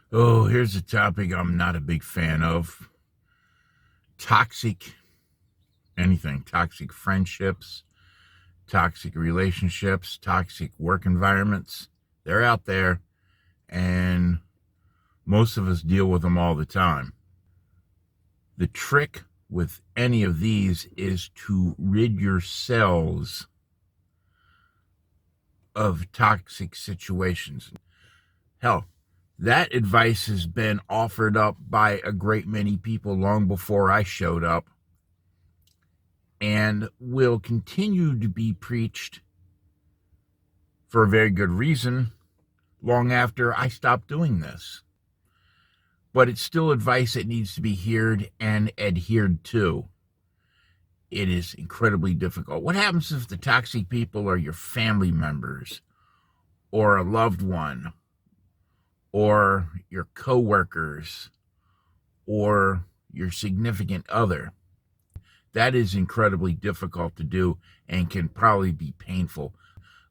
Oh, here's a topic I'm not a big fan of. Toxic anything, toxic friendships, toxic relationships, toxic work environments. They're out there, and most of us deal with them all the time. The trick with any of these is to rid yourselves of toxic situations. Hell, that advice has been offered up by a great many people long before I showed up, and will continue to be preached for a very good reason long after I stop doing this. But it's still advice that needs to be heard and adhered to. It is incredibly difficult. What happens if the toxic people are your family members or a loved one or your coworkers or your significant other? That is incredibly difficult to do and can probably be painful.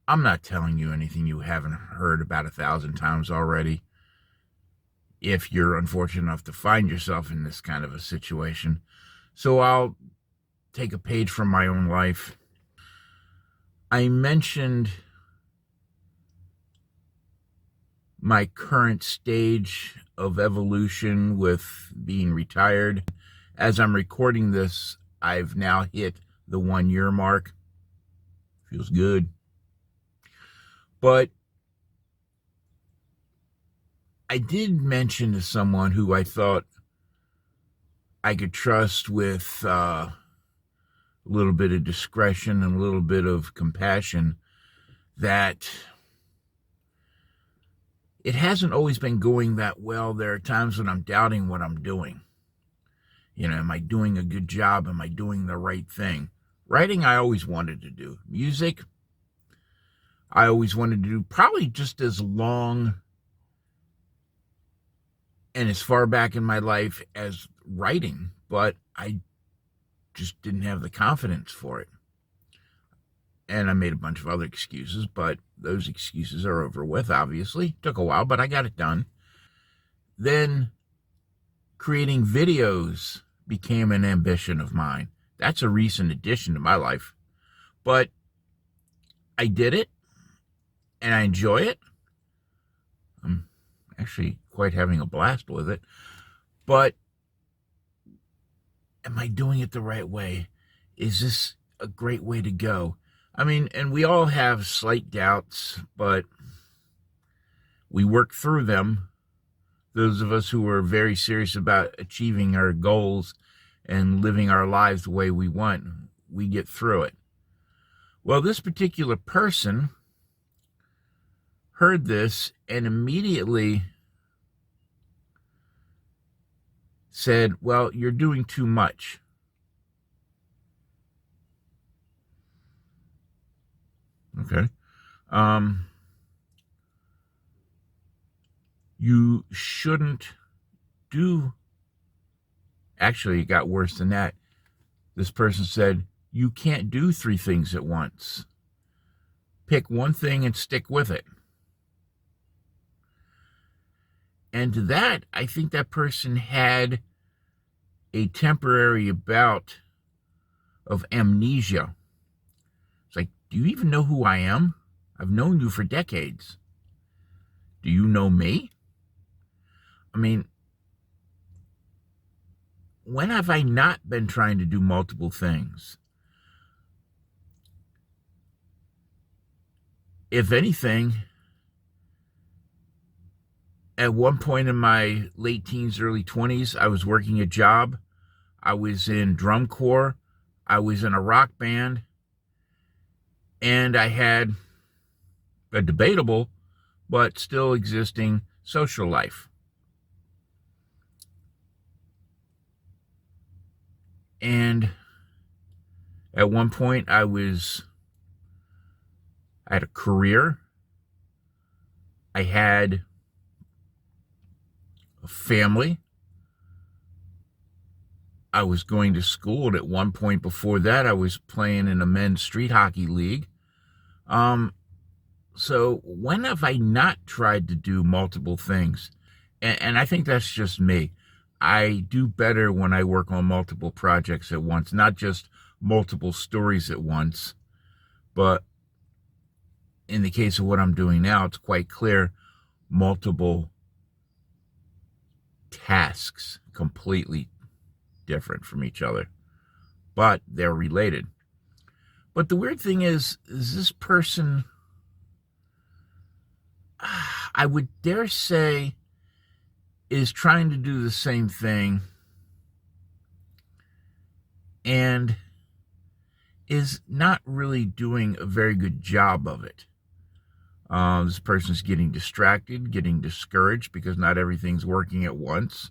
I'm not telling you anything you haven't heard about 1,000 times already. If you're unfortunate enough to find yourself in this kind of a situation. So I'll take a page from my own life. I mentioned my current stage of evolution with being retired. As I'm recording this, I've now hit the 1 year mark. Feels good. But I did mention to someone who I thought I could trust with a little bit of discretion and a little bit of compassion that it hasn't always been going that well. There are times when I'm doubting what I'm doing. Am I doing a good job? Am I doing the right thing? Writing, I always wanted to do. Music, I always wanted to do, probably just as long and as far back in my life as writing, but I just didn't have the confidence for it. And I made a bunch of other excuses, but those excuses are over with, obviously. Took a while, but I got it done. Then creating videos became an ambition of mine. That's a recent addition to my life. But I did it, and I enjoy it. I'm actually quite having a blast with it. But am I doing it the right way? Is this a great way to go? I mean, and we all have slight doubts, but we work through them. Those of us who are very serious about achieving our goals and living our lives the way we want, we get through it. Well, this particular person heard this and immediately said, well, you're doing too much. Okay. You shouldn't do. Actually, it got worse than that. This person said, you can't do 3 things at once. Pick one thing and stick with it. And to that, I think that person had a temporary bout of amnesia. It's like, do you even know who I am? I've known you for decades. Do you know me? I mean, when have I not been trying to do multiple things? If anything, at one point in my late teens, early 20s, I was working a job. I was in drum corps. I was in a rock band. And I had a debatable but still existing social life. And at one point, I had a career. I had a family. I was going to school, and at one point before that, I was playing in a men's street hockey league. So when have I not tried to do multiple things? And I think that's just me. I do better when I work on multiple projects at once, not just multiple stories at once, but in the case of what I'm doing now, it's quite clear multiple tasks, completely different from each other, but they're related. But the weird thing is this person, I would dare say, is trying to do the same thing and is not really doing a very good job of it. This person's getting distracted, getting discouraged because not everything's working at once.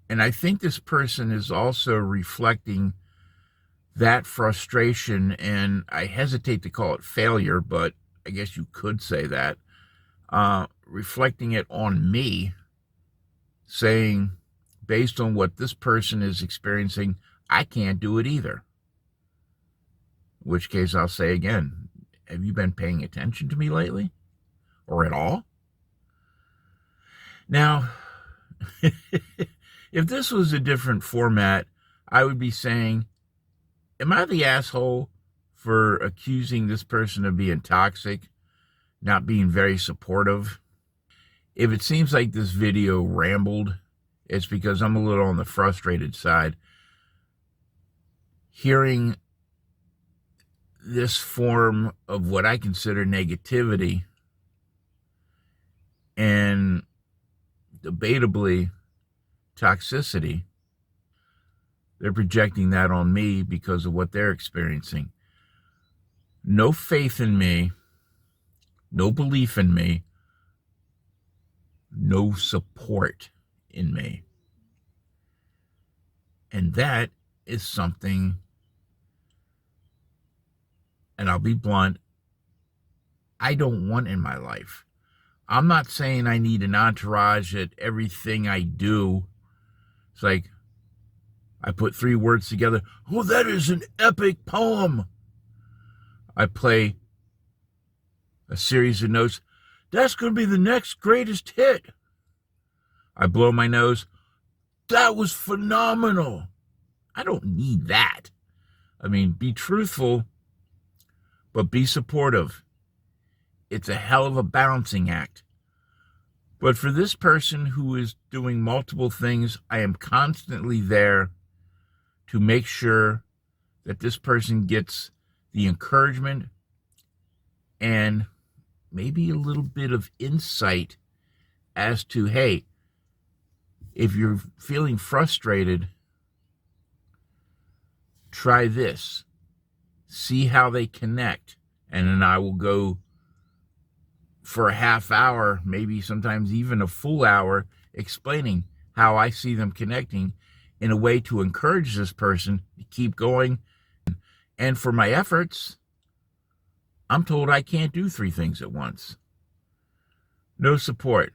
And I think this person is also reflecting that frustration, and I hesitate to call it failure, but I guess you could say that, reflecting it on me, saying, based on what this person is experiencing, I can't do it either. In which case I'll say again, have you been paying attention to me lately? Or at all? Now, if this was a different format, I would be saying, am I the asshole for accusing this person of being toxic, not being very supportive? If it seems like this video rambled, it's because I'm a little on the frustrated side. Hearing this form of what I consider negativity and debatably toxicity, they're projecting that on me because of what they're experiencing. No faith in me, no belief in me, no support in me. And that is something, and I'll be blunt, I don't want in my life. I'm not saying I need an entourage at everything I do. It's like I put 3 words together. Oh, that is an epic poem. I play a series of notes. That's going to be the next greatest hit. I blow my nose. That was phenomenal. I don't need that. I mean, be truthful, but be supportive. It's a hell of a balancing act. But for this person who is doing multiple things, I am constantly there to make sure that this person gets the encouragement and maybe a little bit of insight as to, hey, if you're feeling frustrated, try this. See how they connect. And then I will go for a half hour, maybe sometimes even a full hour, explaining how I see them connecting in a way to encourage this person to keep going. And for my efforts, I'm told I can't do 3 things at once. No support.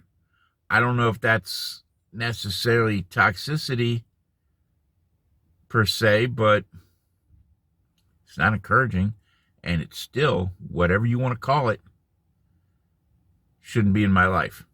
I don't know if that's necessarily toxicity per se, but it's not encouraging, and it's still, whatever you want to call it, shouldn't be in my life.